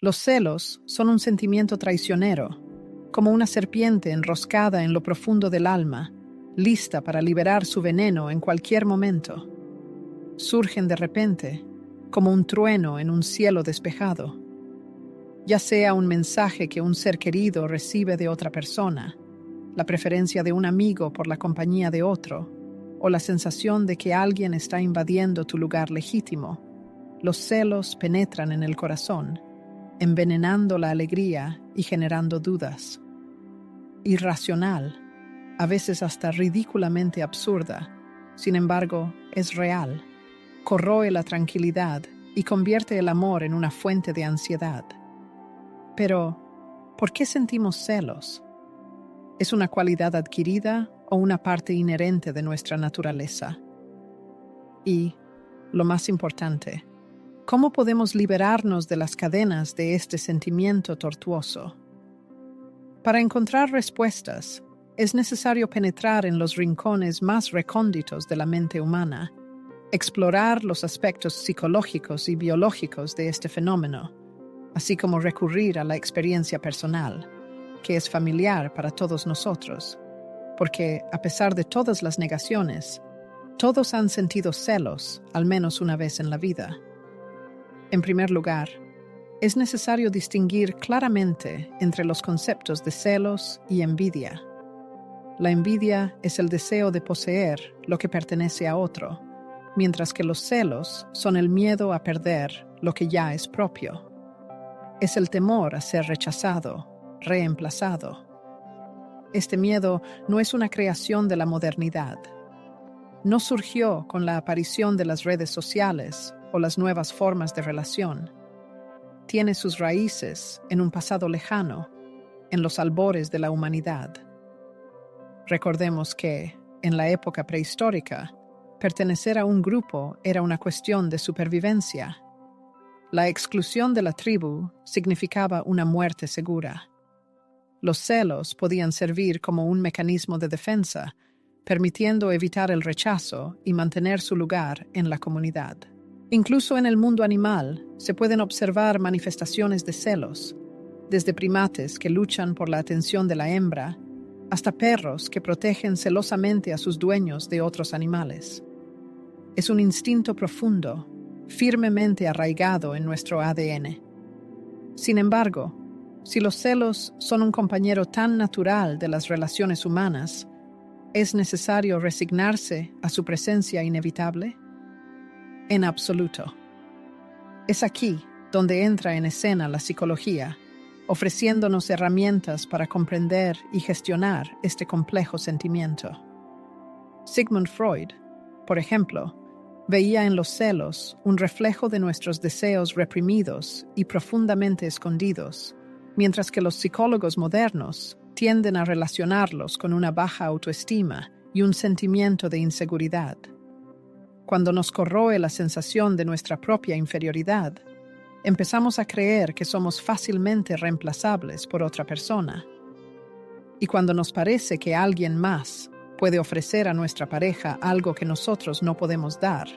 Los celos son un sentimiento traicionero, como una serpiente enroscada en lo profundo del alma, lista para liberar su veneno en cualquier momento. Surgen de repente, como un trueno en un cielo despejado. Ya sea un mensaje que un ser querido recibe de otra persona, la preferencia de un amigo por la compañía de otro, o la sensación de que alguien está invadiendo tu lugar legítimo, los celos penetran en el corazón, envenenando la alegría y generando dudas. Irracional, a veces hasta ridículamente absurda, sin embargo, es real. Corroe la tranquilidad y convierte el amor en una fuente de ansiedad. Pero, ¿por qué sentimos celos? ¿Es una cualidad adquirida o una parte inherente de nuestra naturaleza? Y, lo más importante, ¿cómo podemos liberarnos de las cadenas de este sentimiento tortuoso? Para encontrar respuestas, es necesario penetrar en los rincones más recónditos de la mente humana, explorar los aspectos psicológicos y biológicos de este fenómeno, así como recurrir a la experiencia personal, que es familiar para todos nosotros, porque, a pesar de todas las negaciones, todos han sentido celos al menos una vez en la vida. En primer lugar, es necesario distinguir claramente entre los conceptos de celos y envidia. La envidia es el deseo de poseer lo que pertenece a otro, mientras que los celos son el miedo a perder lo que ya es propio. Es el temor a ser rechazado, reemplazado. Este miedo no es una creación de la modernidad. No surgió con la aparición de las redes sociales o las nuevas formas de relación. Tiene sus raíces en un pasado lejano, en los albores de la humanidad. Recordemos que, en la época prehistórica, pertenecer a un grupo era una cuestión de supervivencia. La exclusión de la tribu significaba una muerte segura. Los celos podían servir como un mecanismo de defensa, permitiendo evitar el rechazo y mantener su lugar en la comunidad. Incluso en el mundo animal se pueden observar manifestaciones de celos, desde primates que luchan por la atención de la hembra, hasta perros que protegen celosamente a sus dueños de otros animales. Es un instinto profundo, firmemente arraigado en nuestro ADN. Sin embargo, si los celos son un compañero tan natural de las relaciones humanas, ¿es necesario resignarse a su presencia inevitable? En absoluto. Es aquí donde entra en escena la psicología, ofreciéndonos herramientas para comprender y gestionar este complejo sentimiento. Sigmund Freud, por ejemplo, veía en los celos un reflejo de nuestros deseos reprimidos y profundamente escondidos, mientras que los psicólogos modernos tienden a relacionarlos con una baja autoestima y un sentimiento de inseguridad. Cuando nos corroe la sensación de nuestra propia inferioridad, empezamos a creer que somos fácilmente reemplazables por otra persona. Y cuando nos parece que alguien más puede ofrecer a nuestra pareja algo que nosotros no podemos dar,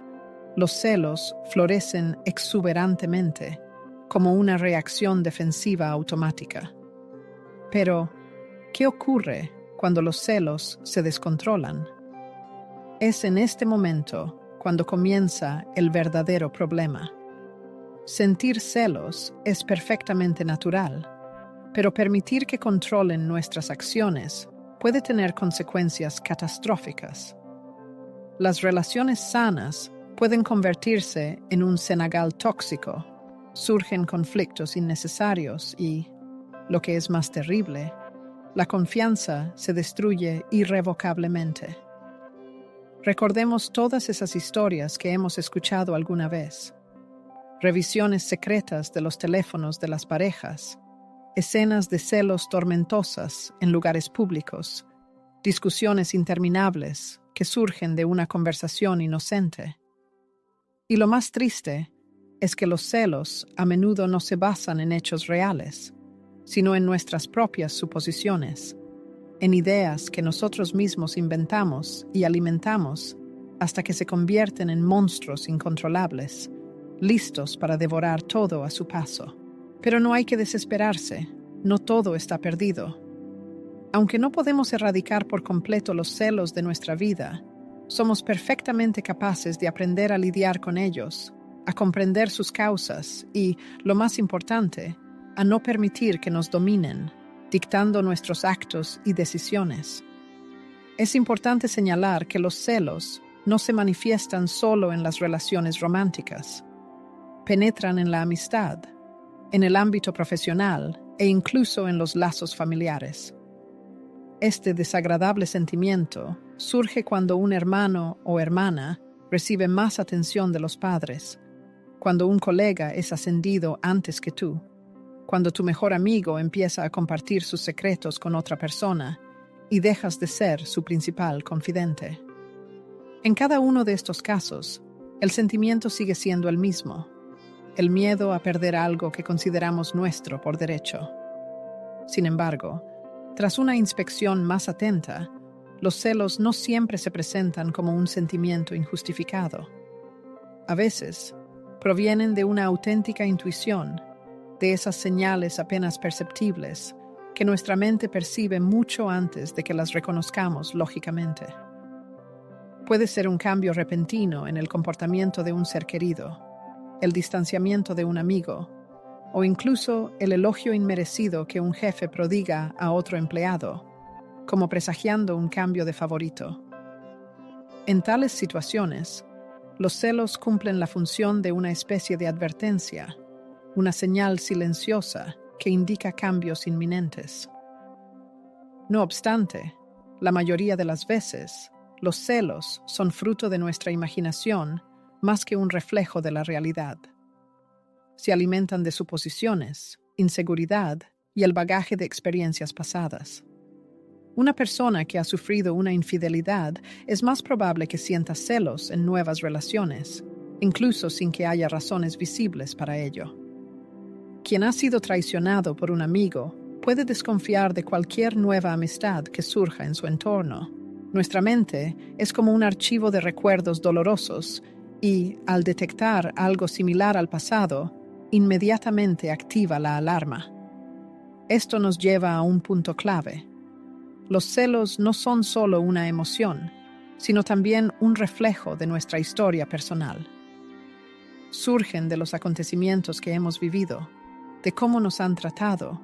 los celos florecen exuberantemente, como una reacción defensiva automática. Pero, ¿qué ocurre cuando los celos se descontrolan? Es en este momento cuando comienza el verdadero problema. Sentir celos es perfectamente natural, pero permitir que controlen nuestras acciones puede tener consecuencias catastróficas. Las relaciones sanas pueden convertirse en un cenagal tóxico, surgen conflictos innecesarios y, lo que es más terrible, la confianza se destruye irrevocablemente. Recordemos todas esas historias que hemos escuchado alguna vez. Revisiones secretas de los teléfonos de las parejas, escenas de celos tormentosas en lugares públicos, discusiones interminables que surgen de una conversación inocente. Y lo más triste es que los celos a menudo no se basan en hechos reales, sino en nuestras propias suposiciones, en ideas que nosotros mismos inventamos y alimentamos hasta que se convierten en monstruos incontrolables, listos para devorar todo a su paso. Pero no hay que desesperarse, no todo está perdido. Aunque no podemos erradicar por completo los celos de nuestra vida, somos perfectamente capaces de aprender a lidiar con ellos, a comprender sus causas y, lo más importante, a no permitir que nos dominen, dictando nuestros actos y decisiones. Es importante señalar que los celos no se manifiestan solo en las relaciones románticas. Penetran en la amistad, en el ámbito profesional e incluso en los lazos familiares. Este desagradable sentimiento surge cuando un hermano o hermana recibe más atención de los padres, cuando un colega es ascendido antes que tú, cuando tu mejor amigo empieza a compartir sus secretos con otra persona y dejas de ser su principal confidente. En cada uno de estos casos, el sentimiento sigue siendo el mismo, el miedo a perder algo que consideramos nuestro por derecho. Sin embargo, tras una inspección más atenta, los celos no siempre se presentan como un sentimiento injustificado. A veces, provienen de una auténtica intuición, de esas señales apenas perceptibles que nuestra mente percibe mucho antes de que las reconozcamos lógicamente. Puede ser un cambio repentino en el comportamiento de un ser querido, el distanciamiento de un amigo, o incluso el elogio inmerecido que un jefe prodiga a otro empleado, como presagiando un cambio de favorito. En tales situaciones, los celos cumplen la función de una especie de advertencia, una señal silenciosa que indica cambios inminentes. No obstante, la mayoría de las veces, los celos son fruto de nuestra imaginación más que un reflejo de la realidad. Se alimentan de suposiciones, inseguridad y el bagaje de experiencias pasadas. Una persona que ha sufrido una infidelidad es más probable que sienta celos en nuevas relaciones, incluso sin que haya razones visibles para ello. Quien ha sido traicionado por un amigo puede desconfiar de cualquier nueva amistad que surja en su entorno. Nuestra mente es como un archivo de recuerdos dolorosos y, al detectar algo similar al pasado, inmediatamente activa la alarma. Esto nos lleva a un punto clave. Los celos no son solo una emoción, sino también un reflejo de nuestra historia personal. Surgen de los acontecimientos que hemos vivido, de cómo nos han tratado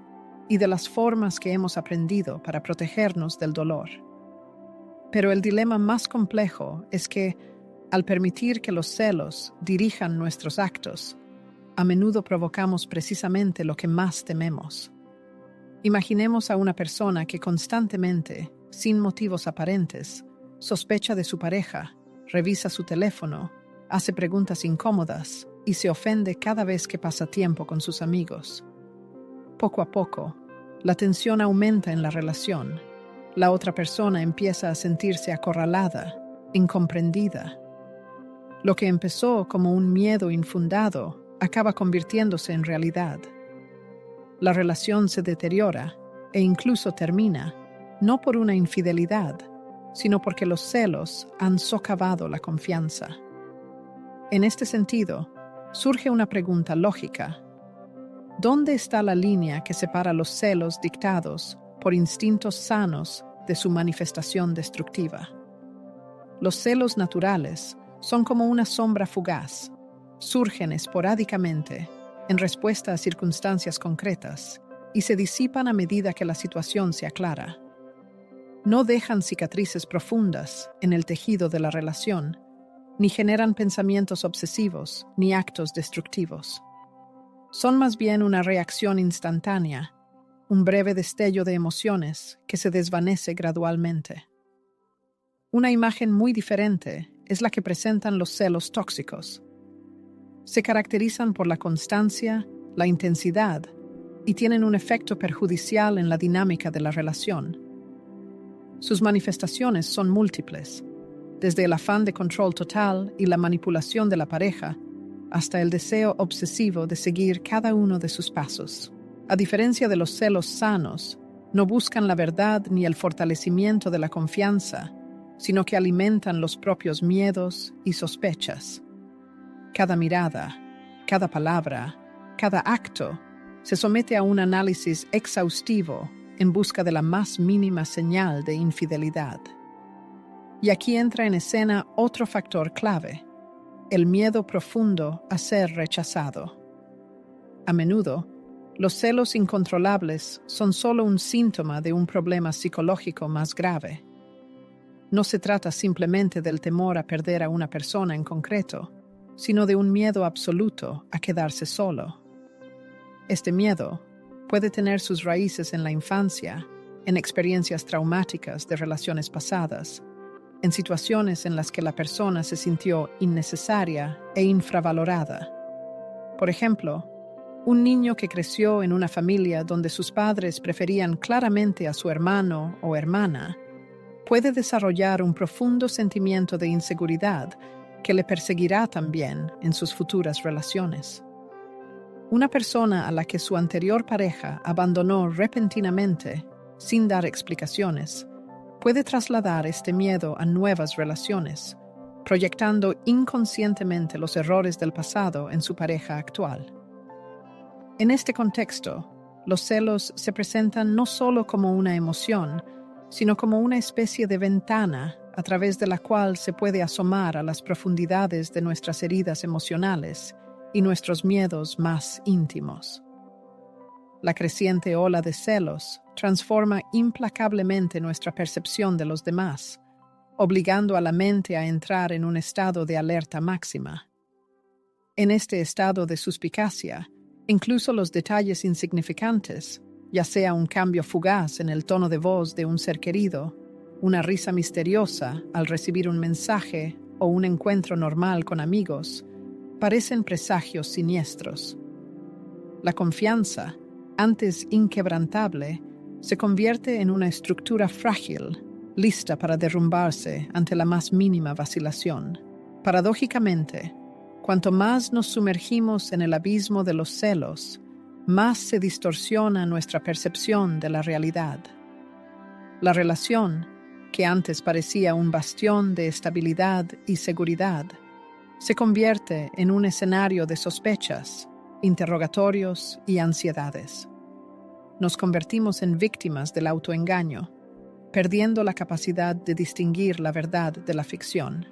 y de las formas que hemos aprendido para protegernos del dolor. Pero el dilema más complejo es que, al permitir que los celos dirijan nuestros actos, a menudo provocamos precisamente lo que más tememos. Imaginemos a una persona que constantemente, sin motivos aparentes, sospecha de su pareja, revisa su teléfono, hace preguntas incómodas y se ofende cada vez que pasa tiempo con sus amigos. Poco a poco, la tensión aumenta en la relación. La otra persona empieza a sentirse acorralada, incomprendida. Lo que empezó como un miedo infundado acaba convirtiéndose en realidad. La relación se deteriora e incluso termina, no por una infidelidad, sino porque los celos han socavado la confianza. En este sentido, surge una pregunta lógica. ¿Dónde está la línea que separa los celos dictados por instintos sanos de su manifestación destructiva? Los celos naturales son como una sombra fugaz. Surgen esporádicamente, en respuesta a circunstancias concretas, y se disipan a medida que la situación se aclara. No dejan cicatrices profundas en el tejido de la relación, ni generan pensamientos obsesivos ni actos destructivos. Son más bien una reacción instantánea, un breve destello de emociones que se desvanece gradualmente. Una imagen muy diferente es la que presentan los celos tóxicos. Se caracterizan por la constancia, la intensidad y tienen un efecto perjudicial en la dinámica de la relación. Sus manifestaciones son múltiples, desde el afán de control total y la manipulación de la pareja, hasta el deseo obsesivo de seguir cada uno de sus pasos. A diferencia de los celos sanos, no buscan la verdad ni el fortalecimiento de la confianza, sino que alimentan los propios miedos y sospechas. Cada mirada, cada palabra, cada acto Se somete a un análisis exhaustivo en busca de la más mínima señal de infidelidad. Y aquí entra en escena otro factor clave: el miedo profundo a ser rechazado. A menudo, los celos incontrolables son solo un síntoma de un problema psicológico más grave. No se trata simplemente del temor a perder a una persona en concreto, sino de un miedo absoluto a quedarse solo. Este miedo puede tener sus raíces en la infancia, en experiencias traumáticas de relaciones pasadas, en situaciones en las que la persona se sintió innecesaria e infravalorada. Por ejemplo, un niño que creció en una familia donde sus padres preferían claramente a su hermano o hermana puede desarrollar un profundo sentimiento de inseguridad que le perseguirá también en sus futuras relaciones. Una persona a la que su anterior pareja abandonó repentinamente, sin dar explicaciones, puede trasladar este miedo a nuevas relaciones, proyectando inconscientemente los errores del pasado en su pareja actual. En este contexto, los celos se presentan no solo como una emoción, sino como una especie de ventana a través de la cual se puede asomar a las profundidades de nuestras heridas emocionales y nuestros miedos más íntimos. La creciente ola de celos transforma implacablemente nuestra percepción de los demás, obligando a la mente a entrar en un estado de alerta máxima. En este estado de suspicacia, incluso los detalles insignificantes, ya sea un cambio fugaz en el tono de voz de un ser querido, una risa misteriosa al recibir un mensaje o un encuentro normal con amigos, parecen presagios siniestros. La confianza, antes inquebrantable, se convierte en una estructura frágil, lista para derrumbarse ante la más mínima vacilación. Paradójicamente, cuanto más nos sumergimos en el abismo de los celos, más se distorsiona nuestra percepción de la realidad. La relación, que antes parecía un bastión de estabilidad y seguridad, se convierte en un escenario de sospechas, interrogatorios y ansiedades. Nos convertimos en víctimas del autoengaño, perdiendo la capacidad de distinguir la verdad de la ficción.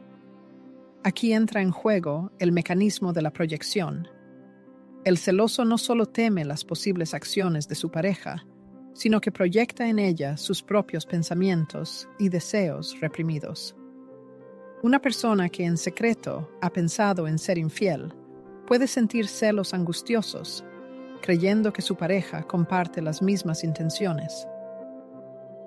Aquí entra en juego el mecanismo de la proyección. El celoso no solo teme las posibles acciones de su pareja, sino que proyecta en ella sus propios pensamientos y deseos reprimidos. Una persona que en secreto ha pensado en ser infiel puede sentir celos angustiosos, creyendo que su pareja comparte las mismas intenciones.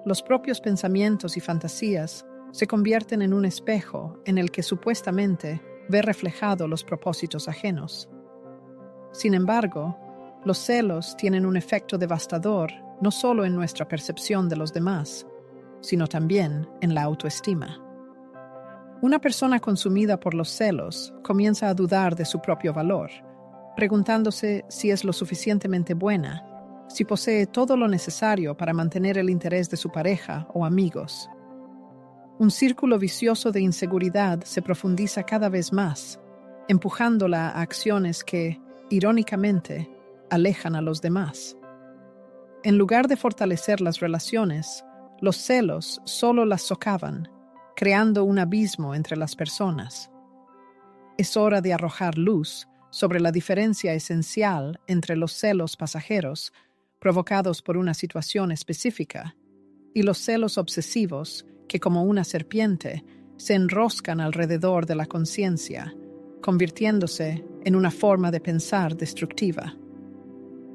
Los propios pensamientos y fantasías se convierten en un espejo en el que supuestamente ve reflejado los propósitos ajenos. Sin embargo, los celos tienen un efecto devastador no solo en nuestra percepción de los demás, sino también en la autoestima. Una persona consumida por los celos comienza a dudar de su propio valor, preguntándose si es lo suficientemente buena, si posee todo lo necesario para mantener el interés de su pareja o amigos. Un círculo vicioso de inseguridad se profundiza cada vez más, empujándola a acciones que, irónicamente, alejan a los demás. En lugar de fortalecer las relaciones, los celos solo las socavan, creando un abismo entre las personas. Es hora de arrojar luz sobre la diferencia esencial entre los celos pasajeros, provocados por una situación específica, y los celos obsesivos que, como una serpiente, se enroscan alrededor de la conciencia, convirtiéndose en una forma de pensar destructiva.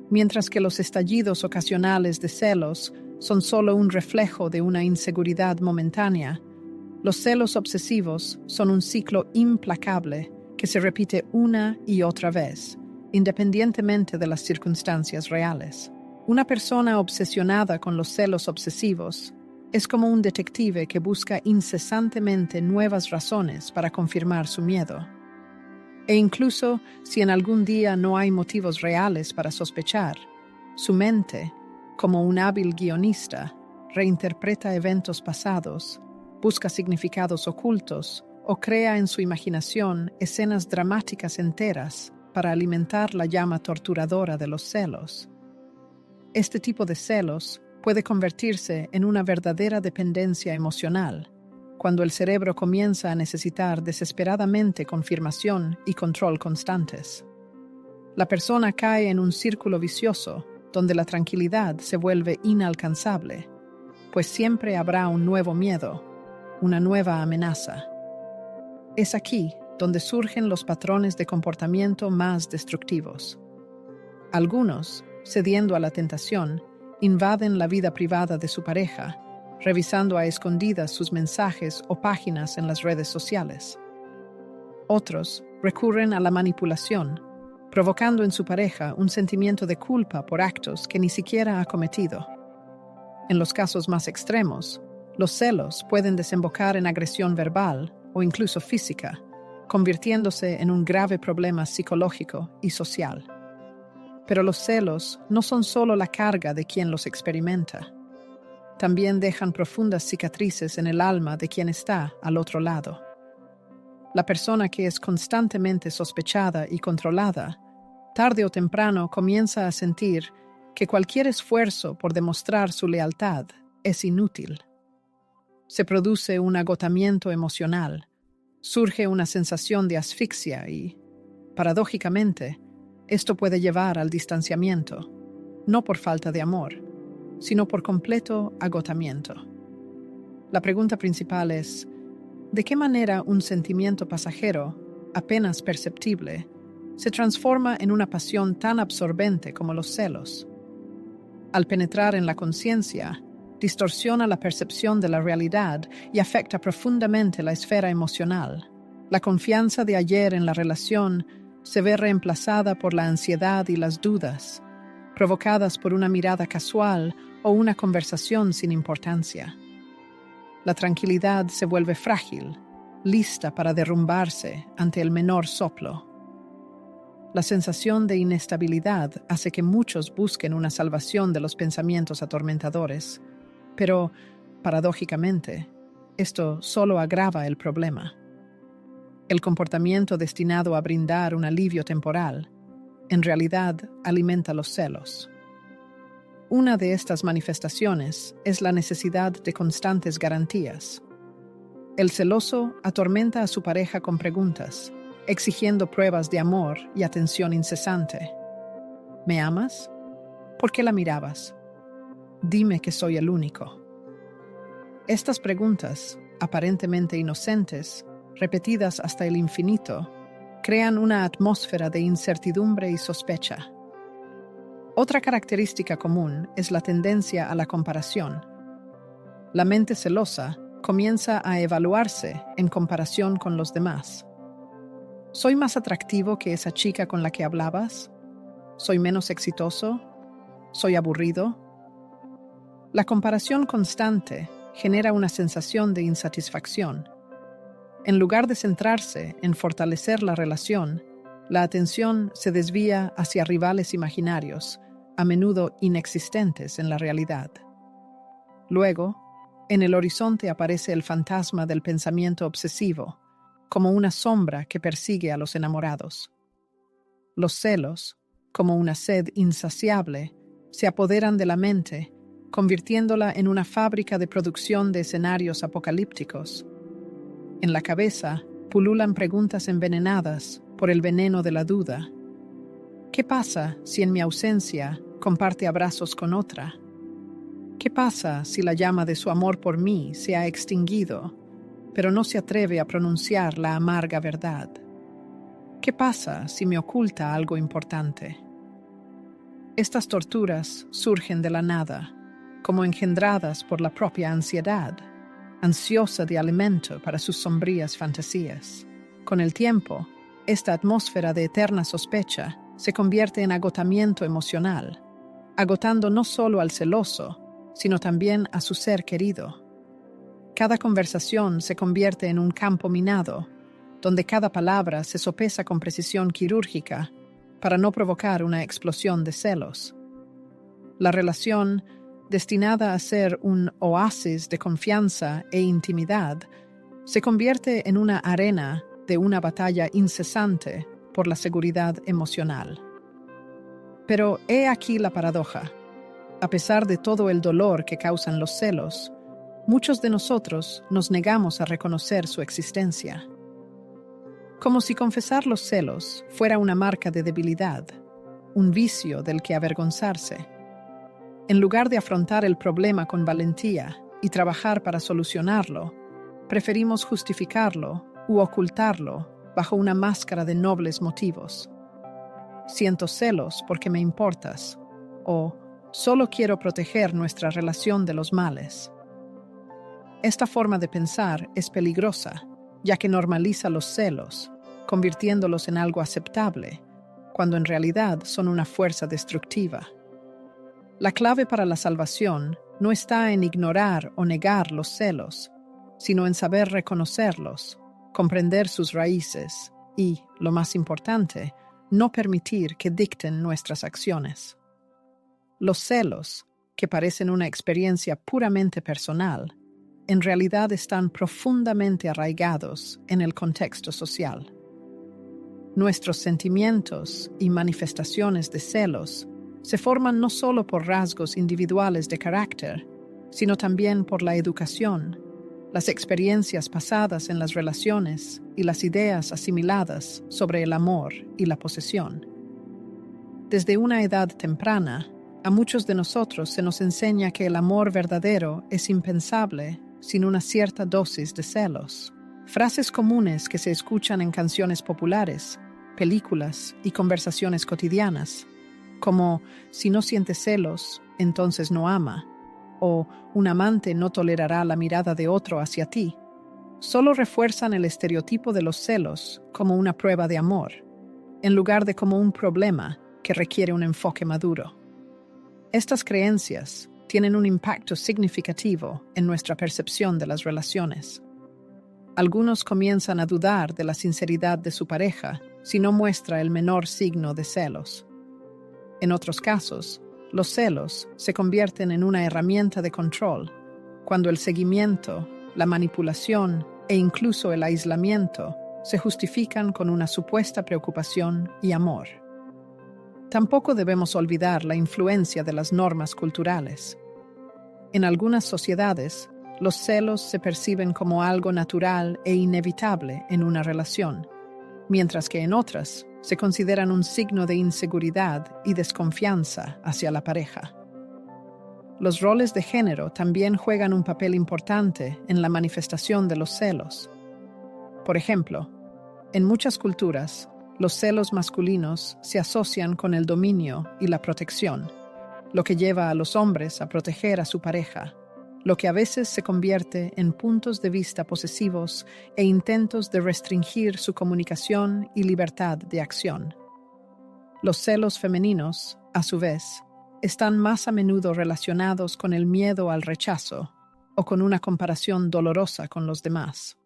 Mientras que los estallidos ocasionales de celos son solo un reflejo de una inseguridad momentánea, los celos obsesivos son un ciclo implacable que se repite una y otra vez, independientemente de las circunstancias reales. Una persona obsesionada con los celos obsesivos es como un detective que busca incesantemente nuevas razones para confirmar su miedo. E incluso si en algún día no hay motivos reales para sospechar, su mente, como un hábil guionista, reinterpreta eventos pasados, busca significados ocultos o crea en su imaginación escenas dramáticas enteras para alimentar la llama torturadora de los celos. Este tipo de celos puede convertirse en una verdadera dependencia emocional, cuando el cerebro comienza a necesitar desesperadamente confirmación y control constantes. La persona cae en un círculo vicioso donde la tranquilidad se vuelve inalcanzable, pues siempre habrá un nuevo miedo, una nueva amenaza. Es aquí donde surgen los patrones de comportamiento más destructivos. Algunos, cediendo a la tentación, invaden la vida privada de su pareja, revisando a escondidas sus mensajes o páginas en las redes sociales. Otros recurren a la manipulación, provocando en su pareja un sentimiento de culpa por actos que ni siquiera ha cometido. En los casos más extremos, los celos pueden desembocar en agresión verbal o incluso física, convirtiéndose en un grave problema psicológico y social. Pero los celos no son solo la carga de quien los experimenta. También dejan profundas cicatrices en el alma de quien está al otro lado. La persona que es constantemente sospechada y controlada, tarde o temprano comienza a sentir que cualquier esfuerzo por demostrar su lealtad es inútil. Se produce un agotamiento emocional, surge una sensación de asfixia y, paradójicamente, esto puede llevar al distanciamiento, no por falta de amor, sino por completo agotamiento. La pregunta principal es, ¿de qué manera un sentimiento pasajero, apenas perceptible, se transforma en una pasión tan absorbente como los celos? Al penetrar en la conciencia, distorsiona la percepción de la realidad y afecta profundamente la esfera emocional. La confianza de ayer en la relación se ve reemplazada por la ansiedad y las dudas, provocadas por una mirada casual o una conversación sin importancia. La tranquilidad se vuelve frágil, lista para derrumbarse ante el menor soplo. La sensación de inestabilidad hace que muchos busquen una salvación de los pensamientos atormentadores, pero, paradójicamente, esto solo agrava el problema. El comportamiento destinado a brindar un alivio temporal, en realidad alimenta los celos. Una de estas manifestaciones es la necesidad de constantes garantías. El celoso atormenta a su pareja con preguntas, exigiendo pruebas de amor y atención incesante. ¿Me amas? ¿Por qué la mirabas? Dime que soy el único. Estas preguntas, aparentemente inocentes, repetidas hasta el infinito, crean una atmósfera de incertidumbre y sospecha. Otra característica común es la tendencia a la comparación. La mente celosa comienza a evaluarse en comparación con los demás. ¿Soy más atractivo que esa chica con la que hablabas? ¿Soy menos exitoso? ¿Soy aburrido? La comparación constante genera una sensación de insatisfacción. En lugar de centrarse en fortalecer la relación, la atención se desvía hacia rivales imaginarios, a menudo inexistentes en la realidad. Luego, en el horizonte aparece el fantasma del pensamiento obsesivo, como una sombra que persigue a los enamorados. Los celos, como una sed insaciable, se apoderan de la mente, convirtiéndola en una fábrica de producción de escenarios apocalípticos. En la cabeza pululan preguntas envenenadas por el veneno de la duda. ¿Qué pasa si en mi ausencia comparte abrazos con otra? ¿Qué pasa si la llama de su amor por mí se ha extinguido, pero no se atreve a pronunciar la amarga verdad? ¿Qué pasa si me oculta algo importante? Estas torturas surgen de la nada, como engendradas por la propia ansiedad, ansiosa de alimento para sus sombrías fantasías. Con el tiempo, esta atmósfera de eterna sospecha se convierte en agotamiento emocional, agotando no solo al celoso, sino también a su ser querido. Cada conversación se convierte en un campo minado, donde cada palabra se sopesa con precisión quirúrgica para no provocar una explosión de celos. La relación, destinada a ser un oasis de confianza e intimidad, se convierte en una arena de una batalla incesante por la seguridad emocional. Pero he aquí la paradoja. A pesar de todo el dolor que causan los celos, muchos de nosotros nos negamos a reconocer su existencia. Como si confesar los celos fuera una marca de debilidad, un vicio del que avergonzarse. En lugar de afrontar el problema con valentía y trabajar para solucionarlo, preferimos justificarlo u ocultarlo bajo una máscara de nobles motivos. Siento celos porque me importas, o solo quiero proteger nuestra relación de los males. Esta forma de pensar es peligrosa, ya que normaliza los celos, convirtiéndolos en algo aceptable, cuando en realidad son una fuerza destructiva. La clave para la salvación no está en ignorar o negar los celos, sino en saber reconocerlos, comprender sus raíces y, lo más importante, no permitir que dicten nuestras acciones. Los celos, que parecen una experiencia puramente personal, en realidad están profundamente arraigados en el contexto social. Nuestros sentimientos y manifestaciones de celos se forman no solo por rasgos individuales de carácter, sino también por la educación, las experiencias pasadas en las relaciones y las ideas asimiladas sobre el amor y la posesión. Desde una edad temprana, a muchos de nosotros se nos enseña que el amor verdadero es impensable sin una cierta dosis de celos. Frases comunes que se escuchan en canciones populares, películas y conversaciones cotidianas, como si no sientes celos, entonces no ama, o un amante no tolerará la mirada de otro hacia ti, solo refuerzan el estereotipo de los celos como una prueba de amor, en lugar de como un problema que requiere un enfoque maduro. Estas creencias tienen un impacto significativo en nuestra percepción de las relaciones. Algunos comienzan a dudar de la sinceridad de su pareja si no muestra el menor signo de celos. En otros casos, los celos se convierten en una herramienta de control, cuando el seguimiento, la manipulación e incluso el aislamiento se justifican con una supuesta preocupación y amor. Tampoco debemos olvidar la influencia de las normas culturales. En algunas sociedades, los celos se perciben como algo natural e inevitable en una relación, mientras que en otras se consideran un signo de inseguridad y desconfianza hacia la pareja. Los roles de género también juegan un papel importante en la manifestación de los celos. Por ejemplo, en muchas culturas, los celos masculinos se asocian con el dominio y la protección, lo que lleva a los hombres a proteger a su pareja, lo que a veces se convierte en puntos de vista posesivos e intentos de restringir su comunicación y libertad de acción. Los celos femeninos, a su vez, están más a menudo relacionados con el miedo al rechazo o con una comparación dolorosa con los demás.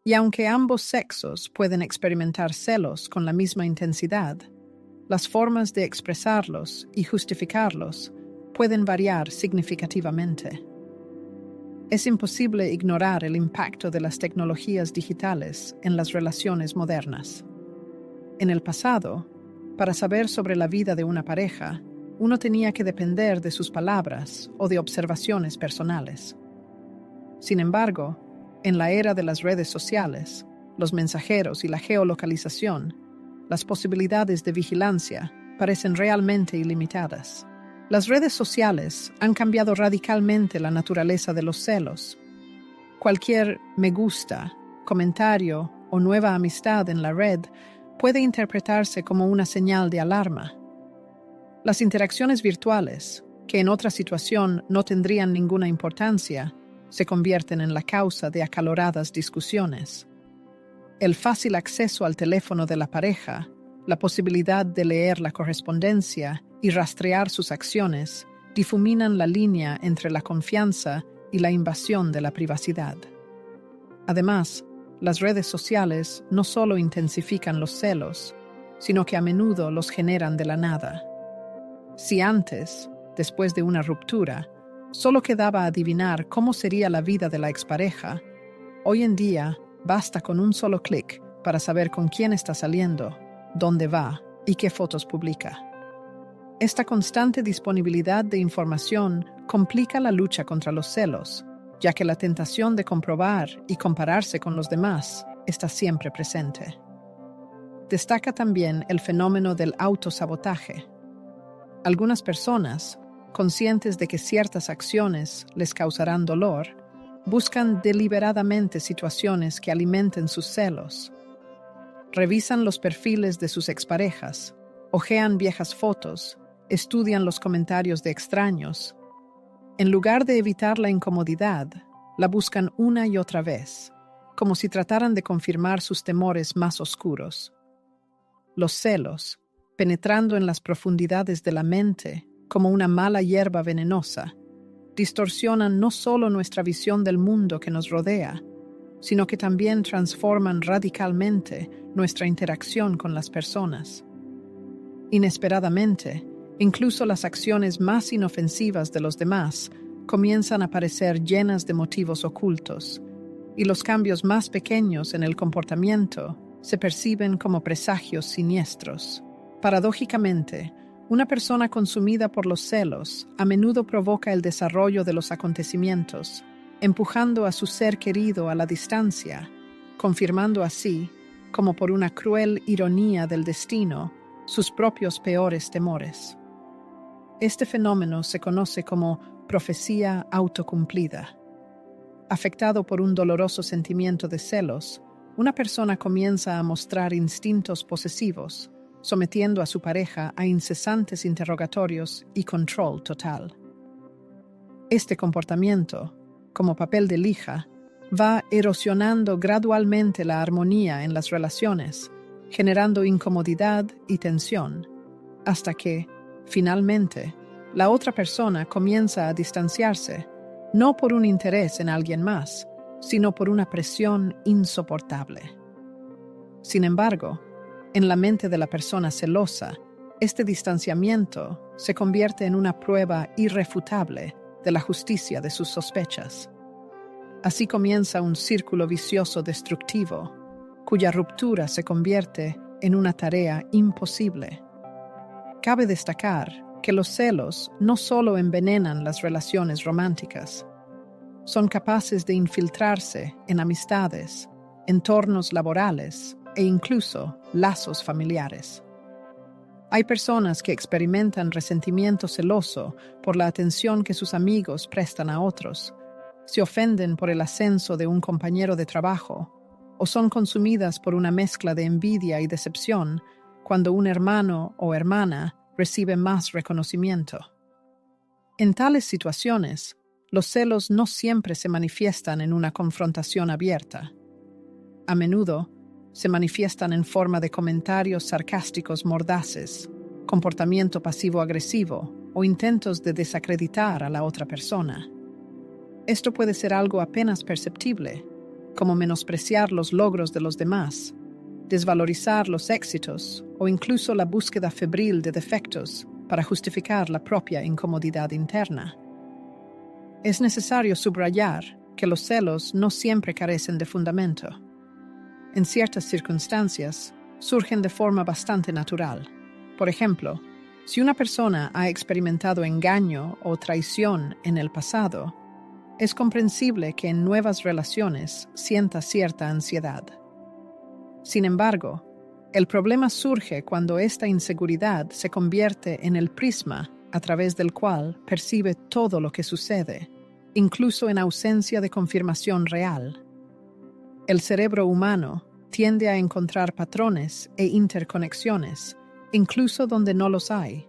Y aunque ambos sexos pueden experimentar celos con la misma intensidad, las formas de expresarlos y justificarlos pueden variar significativamente. Es imposible ignorar el impacto de las tecnologías digitales en las relaciones modernas. En el pasado, para saber sobre la vida de una pareja, uno tenía que depender de sus palabras o de observaciones personales. Sin embargo, en la era de las redes sociales, los mensajeros y la geolocalización, las posibilidades de vigilancia parecen realmente ilimitadas. Las redes sociales han cambiado radicalmente la naturaleza de los celos. Cualquier me gusta, comentario o nueva amistad en la red puede interpretarse como una señal de alarma. Las interacciones virtuales, que en otra situación no tendrían ninguna importancia, se convierten en la causa de acaloradas discusiones. El fácil acceso al teléfono de la pareja, la posibilidad de leer la correspondencia y rastrear sus acciones, difuminan la línea entre la confianza y la invasión de la privacidad. Además, las redes sociales no solo intensifican los celos, sino que a menudo los generan de la nada. Si antes, después de una ruptura, solo quedaba adivinar cómo sería la vida de la expareja, hoy en día basta con un solo clic para saber con quién está saliendo, dónde va y qué fotos publica. Esta constante disponibilidad de información complica la lucha contra los celos, ya que la tentación de comprobar y compararse con los demás está siempre presente. Destaca también el fenómeno del autosabotaje. Algunas personas, conscientes de que ciertas acciones les causarán dolor, buscan deliberadamente situaciones que alimenten sus celos. Revisan los perfiles de sus exparejas, hojean viejas fotos, estudian los comentarios de extraños. En lugar de evitar la incomodidad, la buscan una y otra vez, como si trataran de confirmar sus temores más oscuros. Los celos, penetrando en las profundidades de la mente como una mala hierba venenosa, distorsionan no solo nuestra visión del mundo que nos rodea, sino que también transforman radicalmente nuestra interacción con las personas. Inesperadamente, incluso las acciones más inofensivas de los demás comienzan a parecer llenas de motivos ocultos, y los cambios más pequeños en el comportamiento se perciben como presagios siniestros. Paradójicamente, una persona consumida por los celos a menudo provoca el desarrollo de los acontecimientos, empujando a su ser querido a la distancia, confirmando así, como por una cruel ironía del destino, sus propios peores temores. Este fenómeno se conoce como profecía autocumplida. Afectado por un doloroso sentimiento de celos, una persona comienza a mostrar instintos posesivos, sometiendo a su pareja a incesantes interrogatorios y control total. Este comportamiento, como papel de lija, va erosionando gradualmente la armonía en las relaciones, generando incomodidad y tensión, hasta que, finalmente, la otra persona comienza a distanciarse, no por un interés en alguien más, sino por una presión insoportable. Sin embargo, en la mente de la persona celosa, este distanciamiento se convierte en una prueba irrefutable de la justicia de sus sospechas. Así comienza un círculo vicioso destructivo, cuya ruptura se convierte en una tarea imposible. Cabe destacar que los celos no solo envenenan las relaciones románticas, son capaces de infiltrarse en amistades, entornos laborales e incluso lazos familiares. Hay personas que experimentan resentimiento celoso por la atención que sus amigos prestan a otros, se ofenden por el ascenso de un compañero de trabajo, o son consumidas por una mezcla de envidia y decepción cuando un hermano o hermana recibe más reconocimiento. En tales situaciones, los celos no siempre se manifiestan en una confrontación abierta. A menudo, se manifiestan en forma de comentarios sarcásticos mordaces, comportamiento pasivo-agresivo o intentos de desacreditar a la otra persona. Esto puede ser algo apenas perceptible, como menospreciar los logros de los demás, desvalorizar los éxitos o incluso la búsqueda febril de defectos para justificar la propia incomodidad interna. Es necesario subrayar que los celos no siempre carecen de fundamento. En ciertas circunstancias, surgen de forma bastante natural. Por ejemplo, si una persona ha experimentado engaño o traición en el pasado, es comprensible que en nuevas relaciones sienta cierta ansiedad. Sin embargo, el problema surge cuando esta inseguridad se convierte en el prisma a través del cual percibe todo lo que sucede, incluso en ausencia de confirmación real. El cerebro humano tiende a encontrar patrones e interconexiones, incluso donde no los hay.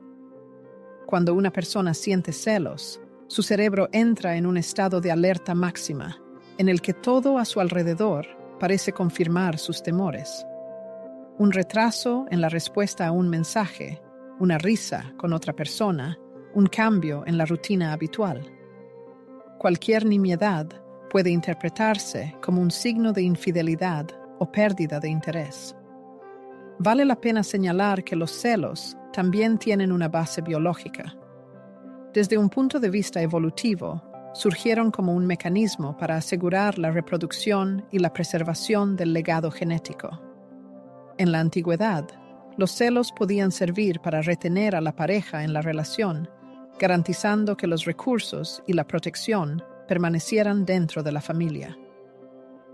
Cuando una persona siente celos, su cerebro entra en un estado de alerta máxima, en el que todo a su alrededor parece confirmar sus temores. Un retraso en la respuesta a un mensaje, una risa con otra persona, un cambio en la rutina habitual. Cualquier nimiedad puede interpretarse como un signo de infidelidad o pérdida de interés. Vale la pena señalar que los celos también tienen una base biológica. Desde un punto de vista evolutivo, surgieron como un mecanismo para asegurar la reproducción y la preservación del legado genético. En la antigüedad, Los celos podían servir para retener a la pareja en la relación, garantizando que los recursos y la protección permanecieran dentro de la familia.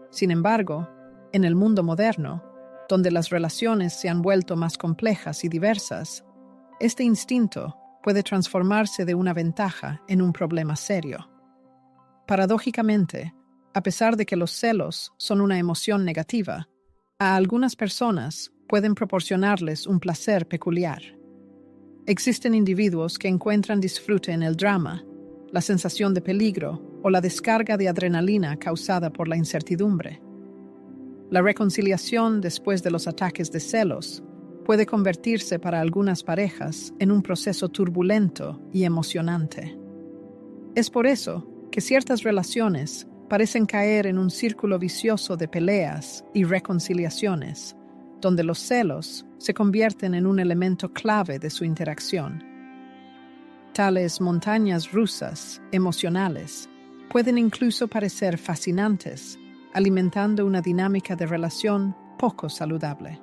Sin embargo, en el mundo moderno, donde las relaciones se han vuelto más complejas y diversas, este instinto puede transformarse de una ventaja en un problema serio. Paradójicamente, a pesar de que los celos son una emoción negativa, a algunas personas pueden proporcionarles un placer peculiar. Existen individuos que encuentran disfrute en el drama, la sensación de peligro o la descarga de adrenalina causada por la incertidumbre. La reconciliación después de los ataques de celos puede convertirse para algunas parejas en un proceso turbulento y emocionante. Es por eso que ciertas relaciones parecen caer en un círculo vicioso de peleas y reconciliaciones, donde los celos se convierten en un elemento clave de su interacción. Tales montañas rusas emocionales pueden incluso parecer fascinantes, alimentando una dinámica de relación poco saludable.